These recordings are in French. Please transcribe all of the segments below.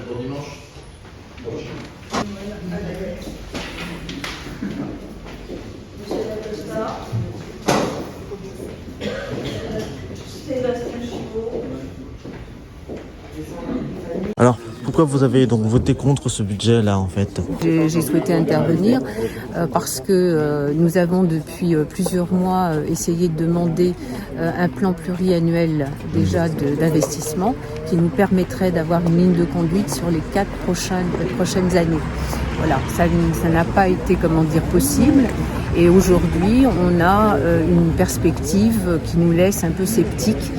pour dimanche. Alors, pourquoi vous avez donc voté contre ce budget-là, en fait? J'ai souhaité intervenir parce que nous avons depuis plusieurs mois essayé de demander un plan pluriannuel déjà d'investissement qui nous permettrait d'avoir une ligne de conduite sur les 4 prochaines années. Voilà, ça n'a pas été, possible. Et aujourd'hui, on a une perspective qui nous laisse un peu sceptiques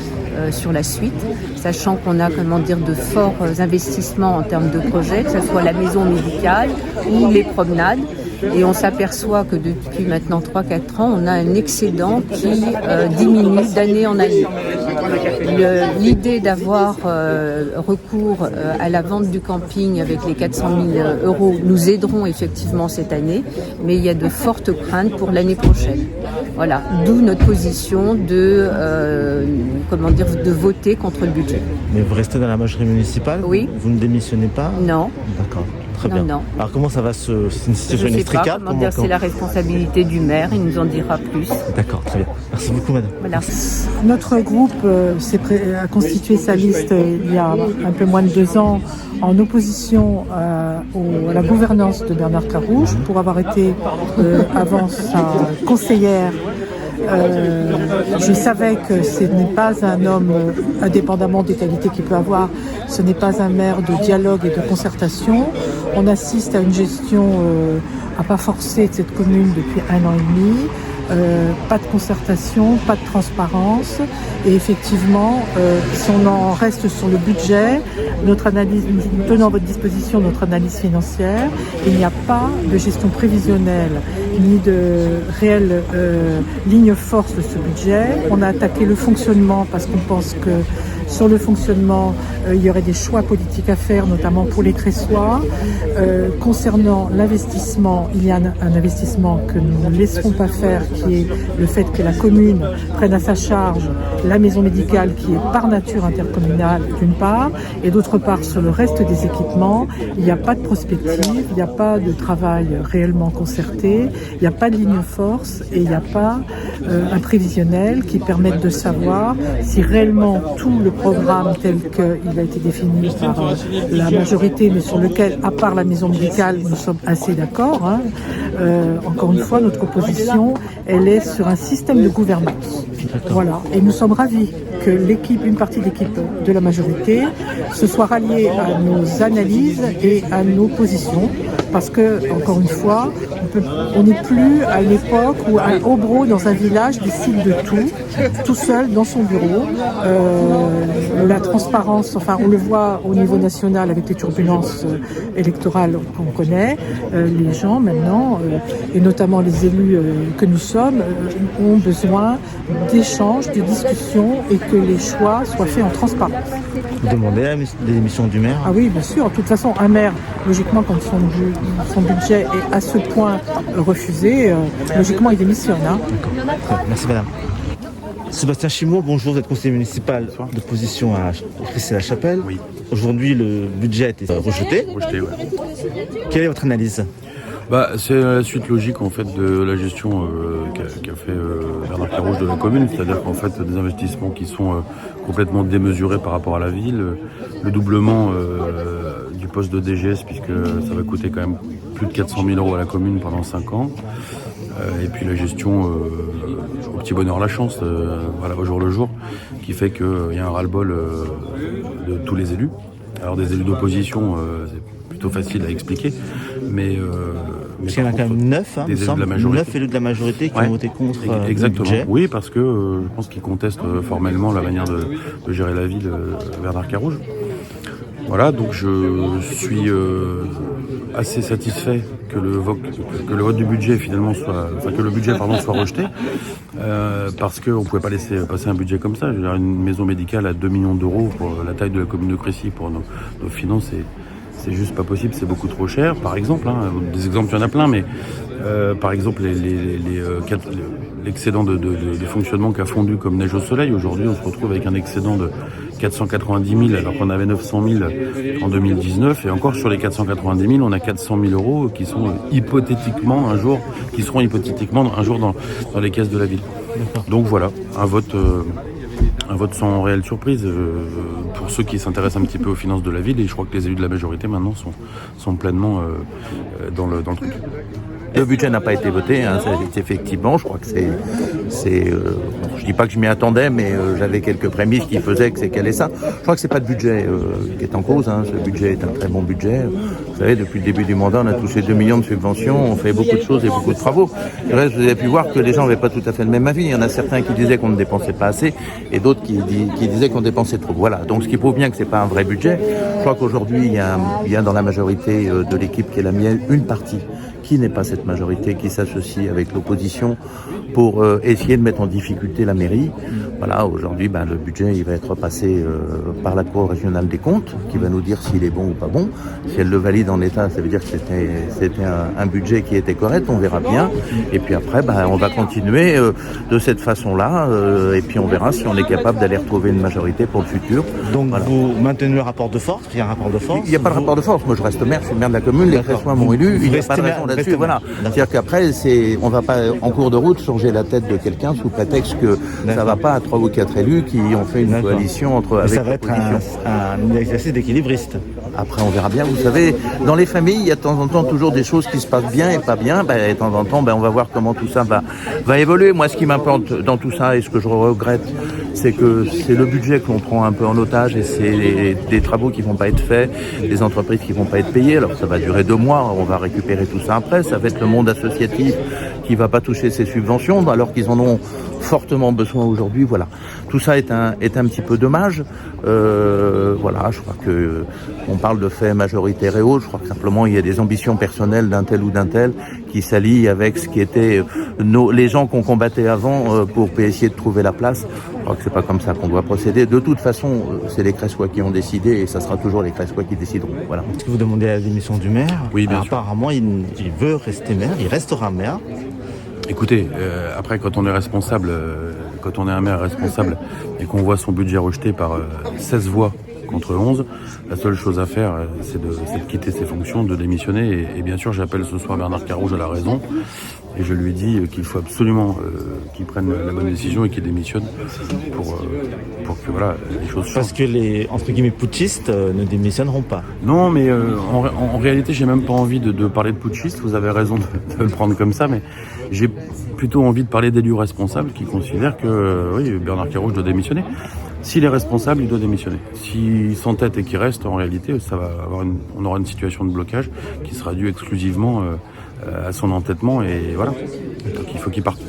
sur la suite, sachant qu'on a de forts investissements en termes de projets, que ce soit la maison médicale ou les promenades. Et on s'aperçoit que depuis maintenant 3-4 ans, on a un excédent qui diminue d'année en année. L'idée d'avoir recours à la vente du camping avec les 400 000 € nous aideront effectivement cette année, mais il y a de fortes craintes pour l'année prochaine. Voilà, d'où notre position de voter contre le budget. Mais vous restez dans la majorité municipale? Oui. Vous ne démissionnez pas? Non. D'accord. Très bien. Non. Alors comment ça va c'est une situation inextricable? C'est la responsabilité du maire, il nous en dira plus. D'accord, très bien. Merci beaucoup, madame. Voilà. Notre groupe a constitué sa liste il y a un peu moins de 2 ans en opposition à la gouvernance de Bernard Carouge pour avoir été avant sa conseillère. Je savais que ce n'est pas un homme, indépendamment des qualités qu'il peut avoir, ce n'est pas un maire de dialogue et de concertation. On assiste à une gestion à pas forcer de cette commune depuis 1 an et demi. Pas de concertation, pas de transparence et effectivement, si on en reste sur le budget, notre analyse, nous tenons à votre disposition notre analyse financière, il n'y a pas de gestion prévisionnelle ni de réelle ligne force de ce budget. On a attaqué le fonctionnement parce qu'on pense que sur le fonctionnement, il y aurait des choix politiques à faire, notamment pour les Cressois. Concernant l'investissement, il y a un investissement que nous ne laisserons pas faire, qui est le fait que la commune prenne à sa charge la maison médicale qui est par nature intercommunale d'une part, et d'autre part sur le reste des équipements, il n'y a pas de prospective, il n'y a pas de travail réellement concerté, il n'y a pas de ligne force et il n'y a pas un prévisionnel qui permette de savoir si réellement tout le programme tel qu'il a été défini par la majorité, mais sur lequel, à part la maison médicale, nous sommes assez d'accord. Encore une fois, notre opposition, elle est sur un système de gouvernance. Voilà. Et nous sommes ravis que une partie de l'équipe de la majorité se soit ralliée à nos analyses et à nos positions. Parce que, encore une fois, on n'est plus à l'époque où un hobro dans un village décide de tout seul dans son bureau. La transparence, on le voit au niveau national avec les turbulences électorales qu'on connaît. Les gens maintenant, et notamment les élus que nous sommes, ont besoin d'échanges, de discussions et que les choix soient faits en transparence. Vous demandez la démission du maire? Ah oui, bien sûr. De toute façon, un maire, logiquement, quand son budget est à ce point refusé, logiquement, il démissionne. D'accord. Merci, madame. Sébastien Chimour, bonjour, vous êtes conseiller municipal d'opposition à Christine-la-Chapelle. Oui. Aujourd'hui, le budget a été rejeté. Rejeté, ouais. Quelle est votre analyse? C'est la suite logique en fait de la gestion qu'a fait Bernard Carouge de la commune, c'est-à-dire qu'en fait des investissements qui sont complètement démesurés par rapport à la ville, le doublement du poste de DGS puisque ça va coûter quand même plus de 400 000 € à la commune pendant 5 ans, et puis la gestion au petit bonheur la chance, au jour le jour, qui fait qu'il y a un ras-le-bol de tous les élus. Alors des élus d'opposition, c'est plutôt facile à expliquer, mais parce qu'il y en a quand même 9, des élus de la majorité. 9 élus de la majorité qui ont voté contre exactement. le budget. Oui, parce que je pense qu'ils contestent formellement la manière de gérer la ville Bernard Carouge. Voilà, donc je suis assez satisfait que le vote du budget finalement soit rejeté, parce qu'on ne pouvait pas laisser passer un budget comme ça. Je veux dire, une maison médicale à 2 millions d'euros pour la taille de la commune de Crécy, pour nos finances, c'est juste pas possible, c'est beaucoup trop cher. Par exemple, des exemples, il y en a plein, mais par exemple l'excédent de fonctionnement qui a fondu comme neige au soleil. Aujourd'hui, on se retrouve avec un excédent de 490 000 alors qu'on avait 900 000 en 2019. Et encore sur les 490 000, on a 400 000 euros qui sont hypothétiquement un jour dans les caisses de la ville. Donc voilà, un vote sans réelle surprise pour ceux qui s'intéressent un petit peu aux finances de la ville. Et je crois que les élus de la majorité maintenant sont pleinement dans le truc. Le budget n'a pas été voté, hein, effectivement, je crois que je dis pas que je m'y attendais, mais j'avais quelques prémices qui faisaient que c'est calé ça. Je crois que c'est pas le budget qui est en cause, hein. Ce budget est un très bon budget. Vous savez, depuis le début du mandat, on a touché 2 millions de subventions, on fait beaucoup de choses et beaucoup de travaux. Le reste, vous avez pu voir que les gens n'avaient pas tout à fait le même avis. Il y en a certains qui disaient qu'on ne dépensait pas assez et d'autres qui disaient qu'on dépensait trop. Voilà, donc ce qui prouve bien que c'est pas un vrai budget. Je crois qu'aujourd'hui, il y a dans la majorité de l'équipe qui est la mienne, une partie qui n'est pas cette majorité, qui s'associe avec l'opposition pour essayer de mettre en difficulté la mairie. Voilà, aujourd'hui, le budget il va être passé par la Cour régionale des comptes, qui va nous dire s'il est bon ou pas bon. Si elle le valide en état, ça veut dire que c'était un budget qui était correct, on verra bien. Et puis après, on va continuer de cette façon-là, et puis on verra si on est capable d'aller retrouver une majorité pour le futur. Donc voilà. vous maintenez le rapport de force? Il y a un rapport de force? Il n'y a pas de rapport de force. Moi, je reste maire, je suis maire de la commune, les Cressois m'ont élu, il n'y a pas de raison là-dessus. Voilà. C'est-à-dire qu'après, on va pas, en cours de route, changer la tête de quelqu'un sous prétexte que ça va pas à 3 ou 4 élus qui ont fait une coalition avec ça va être un exercice d'équilibriste. Après, on verra bien. Vous savez, dans les familles, il y a de temps en temps toujours des choses qui se passent bien et pas bien. De temps en temps, on va voir comment tout ça va évoluer. Moi, ce qui m'importe dans tout ça et ce que je regrette, c'est que c'est le budget que l'on prend un peu en otage et c'est des travaux qui vont pas être faits, des entreprises qui vont pas être payées. Alors, ça va durer 2 mois. On va récupérer tout ça après. Ça va être le monde associatif qui va pas toucher ces subventions alors qu'ils en ont fortement besoin aujourd'hui. Voilà. Tout ça est un petit peu dommage. Voilà, je crois que on parle de faits majoritaires et autres. Je crois que simplement il y a des ambitions personnelles d'un tel ou d'un tel qui s'allient avec ce qui était les gens qu'on combattait avant pour essayer de trouver la place. Je crois que c'est pas comme ça qu'on doit procéder. De toute façon, c'est les Cressois qui ont décidé et ça sera toujours les Cressois qui décideront. Voilà. Est-ce que vous demandez la démission du maire? Oui, bien sûr. Apparemment, il veut rester maire, il restera maire. Écoutez, après quand on est responsable, quand on est un maire responsable et qu'on voit son budget rejeté par 16 voix contre 11, la seule chose à faire, c'est de quitter ses fonctions, de démissionner. Et bien sûr, j'appelle ce soir Bernard Carouge à la raison. Et je lui dis qu'il faut absolument qu'il prenne la bonne décision et qu'il démissionne pour que voilà, les choses changent. Parce que les, entre guillemets, putschistes ne démissionneront pas. Non, mais en réalité, j'ai même pas envie de parler de putschistes. Vous avez raison de le prendre comme ça, mais j'ai plutôt envie de parler d'élus responsables qui considèrent que oui, Bernard Carouge doit démissionner. S'il est responsable, il doit démissionner. S'il s'entête et qu'il reste, en réalité, on aura une situation de blocage qui sera due exclusivement à son entêtement et voilà. Donc il faut qu'il parte.